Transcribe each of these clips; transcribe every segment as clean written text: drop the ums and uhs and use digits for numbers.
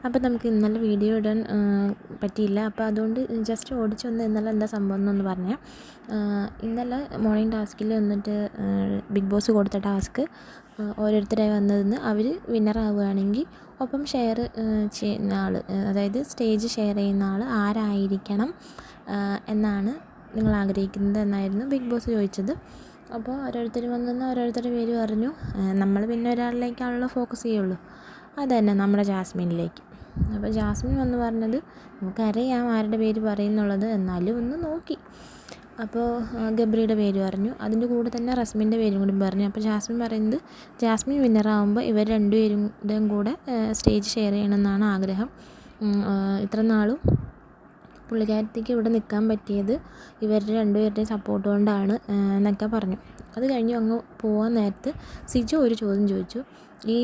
അപ്പോൾ നമുക്ക് ഇന്നലെ വീഡിയോ ഇടാൻ പറ്റിയില്ല. അപ്പോൾ അതുകൊണ്ട് ജസ്റ്റ് ഓടിച്ചൊന്ന് ഇന്നലെ എന്താ സംഭവം എന്നൊന്ന് പറഞ്ഞാൽ, ഇന്നലെ മോർണിംഗ് ടാസ്കിൽ വന്നിട്ട് ബിഗ് ബോസ് കൊടുത്ത ടാസ്ക് ഓരോരുത്തരായി വന്നതെന്ന് അവർ വിന്നറാവുകയാണെങ്കിൽ ഒപ്പം ഷെയർ ചെയ്യുന്ന ആൾ, അതായത് സ്റ്റേജ് ഷെയർ ചെയ്യുന്ന ആൾ ആരായിരിക്കണം എന്നാണ് നിങ്ങൾ ആഗ്രഹിക്കുന്നത് എന്നായിരുന്നു ബിഗ് ബോസ് ചോദിച്ചത്. അപ്പോൾ ഓരോരുത്തർ വന്നെന്ന് ഓരോരുത്തരുടെ പേര് പറഞ്ഞു. നമ്മൾ പിന്നെ ഒരാളിലേക്കാണല്ലോ ഫോക്കസ് ചെയ്യുള്ളൂ, അത് തന്നെ നമ്മുടെ ജാസ്മിനിലേക്ക്. അപ്പോൾ ജാസ്മിൻ വന്ന് പറഞ്ഞത് നമുക്കറിയാം ആരുടെ പേര് പറയുന്നുള്ളത്, എന്നാലും ഒന്ന് നോക്കി. അപ്പോൾ ഗബ്രിയുടെ പേര് പറഞ്ഞു, അതിൻ്റെ കൂടെ തന്നെ റസ്മിൻ്റെ പേരും കൂടി പറഞ്ഞു. അപ്പോൾ ജാസ്മിൻ പറയുന്നത് ജാസ്മിൻ വിന്നറാകുമ്പോൾ ഇവർ രണ്ടുപേരുടെയും കൂടെ സ്റ്റേജ് ഷെയർ ചെയ്യണമെന്നാണ് ആഗ്രഹം. ഇത്ര നാളും പുള്ളിക്കാരത്തേക്ക് ഇവിടെ നിൽക്കാൻ പറ്റിയത് ഇവരുടെ രണ്ടുപേരുടെയും സപ്പോർട്ട് കൊണ്ടാണ് എന്നൊക്കെ പറഞ്ഞു. അത് കഴിഞ്ഞ് അങ്ങ് പോകാൻ നേരത്ത് സിജു ഒരു ചോദ്യം ചോദിച്ചു. ഈ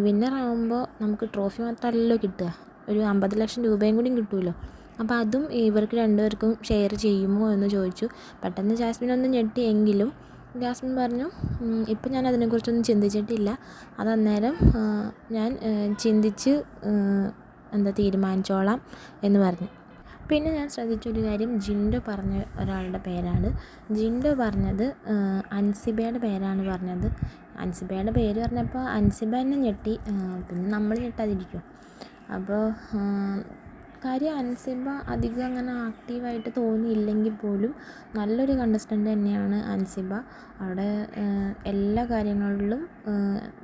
വിന്നറാകുമ്പോൾ നമുക്ക് ട്രോഫി മാത്രമല്ലല്ലോ കിട്ടുക, ഒരു 50 ലക്ഷം രൂപയും കൂടി കിട്ടുമല്ലോ, അപ്പോൾ അതും ഇവർക്ക് രണ്ടുപേർക്കും ഷെയർ ചെയ്യുമോ എന്ന് ചോദിച്ചു. പെട്ടെന്ന് ജാസ്മിൻ ഒന്ന് ഞെട്ടിയെങ്കിലും ജാസ്മിൻ പറഞ്ഞു, ഇപ്പം ഞാൻ അതിനെക്കുറിച്ചൊന്നും ചിന്തിച്ചിട്ടില്ല, അതന്നേരം ഞാൻ ചിന്തിച്ച് തീരുമാനിച്ചോളാം എന്ന് പറഞ്ഞു. പിന്നെ ഞാൻ ശ്രദ്ധിച്ചൊരു കാര്യം, ജിൻഡോ പറഞ്ഞ ഒരാളുടെ പേരാണ്. ജിൻഡോ പറഞ്ഞത് അൻസിബയുടെ പേരാണ് പറഞ്ഞത്. അൻസിബയുടെ പേര് പറഞ്ഞപ്പോൾ അൻസിബ തന്നെ ഞെട്ടി, പിന്നെ നമ്മൾ ഞെട്ടാതിരിക്കും. അപ്പോൾ കാര്യം അൻസിബ അധികം അങ്ങനെ ആക്റ്റീവായിട്ട് തോന്നിയില്ലെങ്കിൽ പോലും നല്ലൊരു കണ്ടസ്റ്റൻ്റ് തന്നെയാണ് അൻസിബ. അവിടെ എല്ലാ കാര്യങ്ങളിലും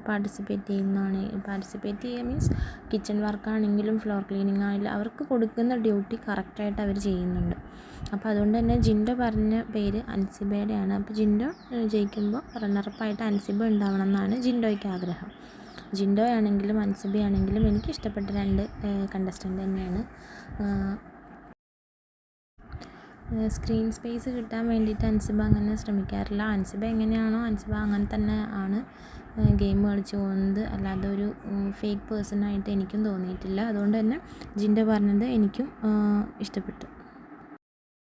പാർട്ടിസിപ്പേറ്റ് ചെയ്യുക മീൻസ് കിച്ചൺ വർക്കാണെങ്കിലും ഫ്ലോർ ക്ലീനിങ് ആണെങ്കിലും അവർക്ക് കൊടുക്കുന്ന ഡ്യൂട്ടി കറക്റ്റായിട്ട് അവർ ചെയ്യുന്നുണ്ട്. അപ്പോൾ അതുകൊണ്ട് തന്നെ ജിൻഡോ പറഞ്ഞ പേര് അൻസിബയുടെയാണ്. അപ്പോൾ ജിൻഡോ ജയിക്കുമ്പോൾ റണ്ണറപ്പായിട്ട് അൻസിബ ഉണ്ടാവണം എന്നാണ് ജിൻഡോയ്ക്ക് ആഗ്രഹം. ജിൻഡോ ആണെങ്കിലും അൻസിബ ആണെങ്കിലും എനിക്കിഷ്ടപ്പെട്ട രണ്ട് കണ്ടസ്റ്റൻ്റ് തന്നെയാണ്. സ്ക്രീൻ സ്പേസ് കിട്ടാൻ വേണ്ടിയിട്ട് അൻസിബ അങ്ങനെ ശ്രമിക്കാറില്ല. അൻസിബ എങ്ങനെയാണോ അൻസിബ അങ്ങനെ തന്നെ ആണ് ഗെയിം കളിച്ച് പോകുന്നത്, അല്ലാതെ ഒരു ഫേക്ക് പേഴ്സണായിട്ട് എനിക്കും തോന്നിയിട്ടില്ല. അതുകൊണ്ട് തന്നെ ജിൻഡോ പറഞ്ഞത് എനിക്കും ഇഷ്ടപ്പെട്ടു.